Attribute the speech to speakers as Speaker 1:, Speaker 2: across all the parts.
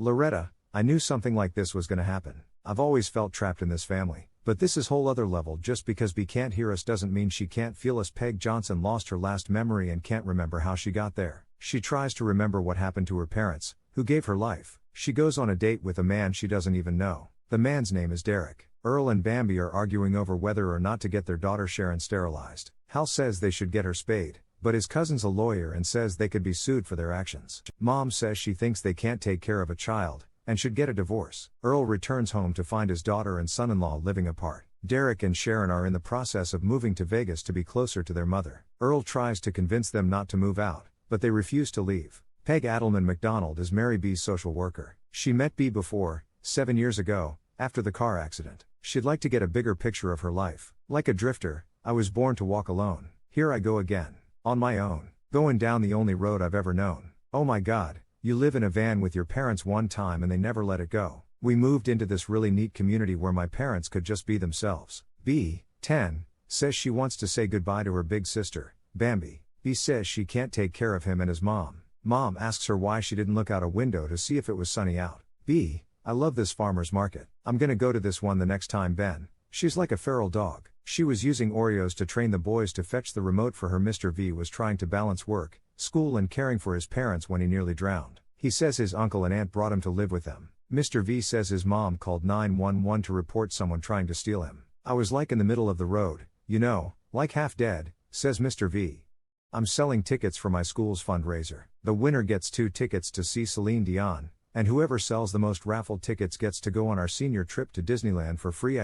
Speaker 1: Loretta, I knew something like this was gonna happen. I've always felt trapped in this family. But this is whole other level. Just because Bea can't hear us doesn't mean she can't feel us. Peg Johnson lost her last memory and can't remember how she got there. She tries to remember what happened to her parents, who gave her life. She goes on a date with a man she doesn't even know. The man's name is Derek. Earl and Bambi are arguing over whether or not to get their daughter Sharon sterilized. Hal says they should get her spayed, but his cousin's a lawyer and says they could be sued for their actions. Mom says she thinks they can't take care of a child, and should get a divorce. Earl returns home to find his daughter and son-in-law living apart. Derek and Sharon are in the process of moving to Vegas to be closer to their mother. Earl tries to convince them not to move out, but they refuse to leave. Peg Adelman McDonald is Mary B's social worker. She met Bea before, 7 years ago, after the car accident. She'd like to get a bigger picture of her life. Like a drifter, I was born to walk alone. Here I go again. On my own. Going down the only road I've ever known. Oh my God, you live in a van with your parents one time and they never let it go. We moved into this really neat community where my parents could just be themselves. Bea, 10, says she wants to say goodbye to her big sister, Bambi. Bea says she can't take care of him and his mom. Mom asks her why she didn't look out a window to see if it was sunny out. Bea, I love this farmer's market. I'm gonna go to this one the next time Ben. She's like a feral dog. She was using Oreos to train the boys to fetch the remote for her. Mr. V was trying to balance work, school and caring for his parents when he nearly drowned. He says his uncle and aunt brought him to live with them. Mr. V says his mom called 911 to report someone trying to steal him. I was like in the middle of the road, you know, like half dead, says Mr. V. I'm selling tickets for my school's fundraiser. The winner gets 2 tickets to see Celine Dion, and whoever sells the most raffled tickets gets to go on our senior trip to Disneyland for free.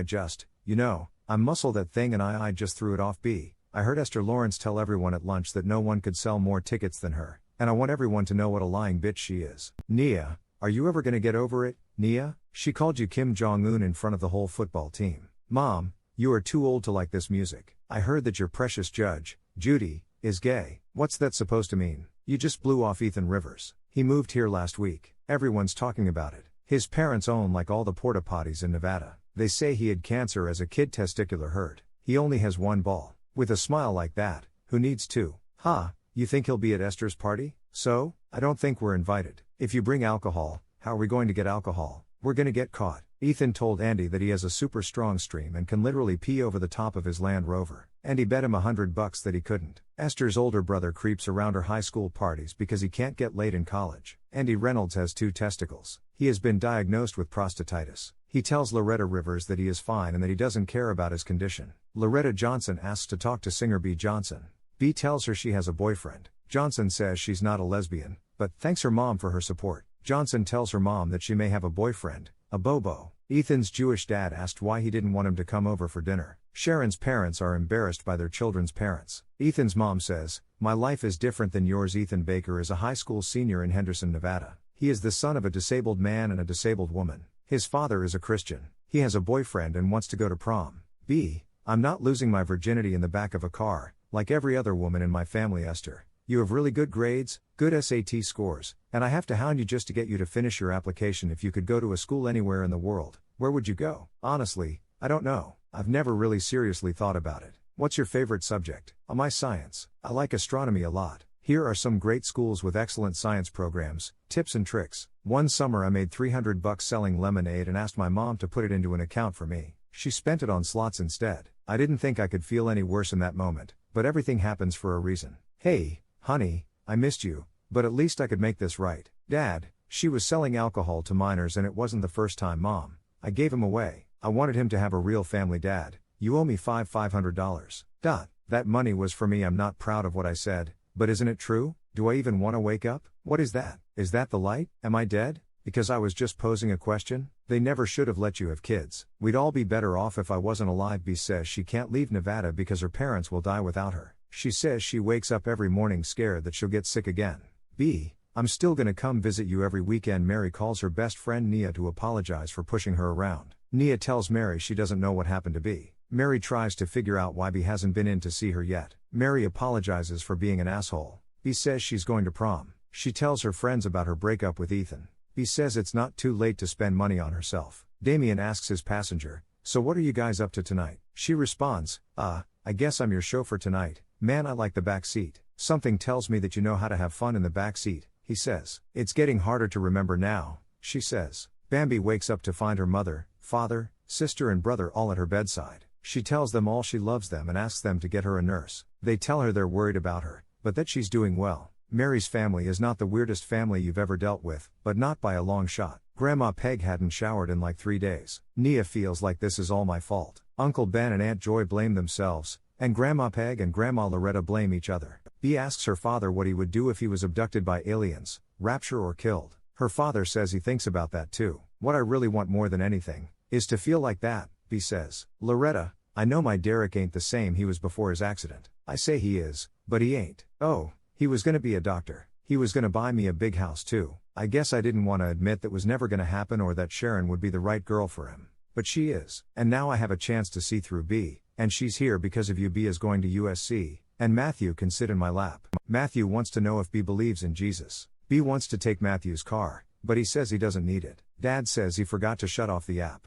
Speaker 1: I muscle that thing and I just threw it off. Bea, I heard Esther Lawrence tell everyone at lunch that no one could sell more tickets than her, and I want everyone to know what a lying bitch she is. Nia, are you ever gonna get over it, Nia? She called you Kim Jong-un in front of the whole football team. Mom, you are too old to like this music. I heard that your precious judge, Judy, is gay. What's that supposed to mean? You just blew off Ethan Rivers. He moved here last week. Everyone's talking about it. His parents own like all the porta potties in Nevada. They say he had cancer as a kid, testicular hurt. He only has 1 ball. With a smile like that, who needs 2? Ha, you think he'll be at Esther's party? So, I don't think we're invited. If you bring alcohol, how are we going to get alcohol? We're gonna get caught. Ethan told Andy that he has a super strong stream and can literally pee over the top of his Land Rover. Andy bet him $100 that he couldn't. Esther's older brother creeps around her high school parties because he can't get laid in college. Andy Reynolds has 2 testicles. He has been diagnosed with prostatitis. He tells Loretta Rivers that he is fine and that he doesn't care about his condition. Loretta Johnson asks to talk to singer Bea Johnson. Bea tells her she has a boyfriend. Johnson says she's not a lesbian, but thanks her mom for her support. Johnson tells her mom that she may have a boyfriend, a bobo. Ethan's Jewish dad asked why he didn't want him to come over for dinner. Sharon's parents are embarrassed by their children's parents. Ethan's mom says, "My life is different than yours." Ethan Baker is a high school senior in Henderson, Nevada. He is the son of a disabled man and a disabled woman. His father is a Christian. He has a boyfriend and wants to go to prom. Bea, I'm not losing my virginity in the back of a car, like every other woman in my family. Esther, you have really good grades, good SAT scores, and I have to hound you just to get you to finish your application. If you could go to a school anywhere in the world, where would you go? Honestly, I don't know. I've never really seriously thought about it. What's your favorite subject? My science. I like astronomy a lot. Here are some great schools with excellent science programs, tips and tricks. One summer I made $300 selling lemonade and asked my mom to put it into an account for me. She spent it on slots instead. I didn't think I could feel any worse in that moment, but everything happens for a reason. Hey, honey, I missed you, but at least I could make this right. Dad, she was selling alcohol to minors and it wasn't the first time. Mom, I gave him away. I wanted him to have a real family. Dad, you owe me $500. That money was for me. I'm not proud of what I said, but isn't it true? Do I even want to wake up? What is that? Is that the light? Am I dead? Because I was just posing a question? They never should have let you have kids. We'd all be better off if I wasn't alive. Bea says she can't leave Nevada because her parents will die without her. She says she wakes up every morning scared that she'll get sick again. Bea, I'm still gonna come visit you every weekend. Mary calls her best friend Nia to apologize for pushing her around. Nia tells Mary she doesn't know what happened to Bea. Mary tries to figure out why Bea hasn't been in to see her yet. Mary apologizes for being an asshole. Bea says she's going to prom. She tells her friends about her breakup with Ethan. Bea says it's not too late to spend money on herself. Damien asks his passenger, "So what are you guys up to tonight?" She responds, I guess I'm your chauffeur tonight. Man, I like the back seat. Something tells me that you know how to have fun in the back seat, he says. It's getting harder to remember now, she says. Bambi wakes up to find her mother, father, sister and brother all at her bedside. She tells them all she loves them and asks them to get her a nurse. They tell her they're worried about her, but that she's doing well. Mary's family is not the weirdest family you've ever dealt with, but not by a long shot. Grandma Peg hadn't showered in like 3 days. Nia feels like this is all my fault. Uncle Ben and Aunt Joy blame themselves, and Grandma Peg and Grandma Loretta blame each other. Bea asks her father what he would do if he was abducted by aliens, raptured or killed. Her father says he thinks about that too. What I really want more than anything is to feel like that, Bea says. Loretta, I know my Derek ain't the same he was before his accident. I say he is, but he ain't. Oh, he was gonna be a doctor. He was gonna buy me a big house too. I guess I didn't want to admit that was never gonna happen or that Sharon would be the right girl for him. But she is. And now I have a chance to see through Bea, and she's here because of you. Bea is going to USC, and Matthew can sit in my lap. Matthew wants to know if Bea believes in Jesus. Bea wants to take Matthew's car, but he says he doesn't need it. Dad says he forgot to shut off the app.